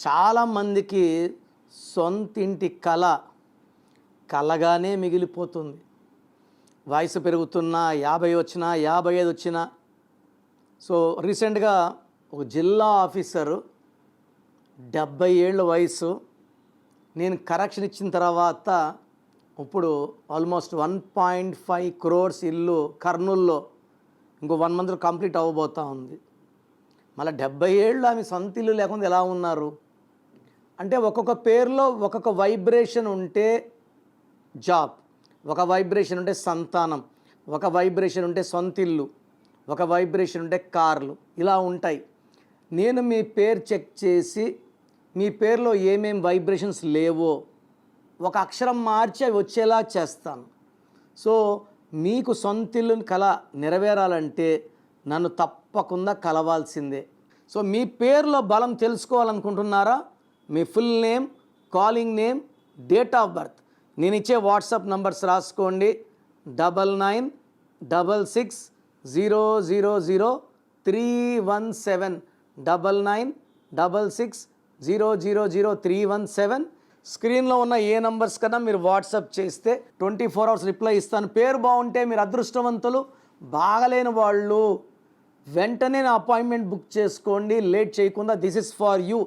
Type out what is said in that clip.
చాలామందికి సొంతింటి కలగానే మిగిలిపోతుంది. వయసు పెరుగుతున్నా 50 వచ్చినా 55 వచ్చినా. సో రీసెంట్గా ఒక జిల్లా ఆఫీసరు 70 ఏళ్ళ వయసు, నేను కరెక్షన్ ఇచ్చిన తర్వాత ఇప్పుడు ఆల్మోస్ట్ 1.5 crores ఇల్లు కర్నూల్లో ఇంకో 1 month కంప్లీట్ అవ్వబోతూ ఉంది. మళ్ళీ 70 ఏళ్ళు ఆమె సొంత ఇల్లు లేకుండా ఎలా ఉన్నారు అంటే, ఒక్కొక్క పేరులో ఒక్కొక్క వైబ్రేషన్ ఉంటే జాబ్, ఒక వైబ్రేషన్ ఉంటే సంతానం, ఒక వైబ్రేషన్ ఉంటే సొంతిల్లు, ఒక వైబ్రేషన్ ఉంటే కార్లు, ఇలా ఉంటాయి. నేను మీ పేరు చెక్ చేసి మీ పేరులో ఏమేం వైబ్రేషన్స్ లేవో ఒక అక్షరం మార్చి అవి వచ్చేలా చేస్తాను. సో మీకు సొంతిల్లు కల నెరవేరాలంటే నన్ను తప్పకుండా కలవాల్సిందే. సో మీ పేరులో బలం తెలుసుకోవాలనుకుంటున్నారా? మీ full name, calling name, date of birth, నేను ఇచ్చే వాట్సాప్ నంబర్స్ రాసుకోండి. 9966000317 9966000317. స్క్రీన్లో ఉన్న ఏ నంబర్స్ కన్నా మీరు వాట్సాప్ చేస్తే 24 hours రిప్లై ఇస్తాను. పేరు బాగుంటే మీరు అదృష్టవంతులు, బాగలేని వాళ్ళు వెంటనే నా అపాయింట్మెంట్ బుక్ చేసుకోండి, లేట్ చేయకుండా. This is for you.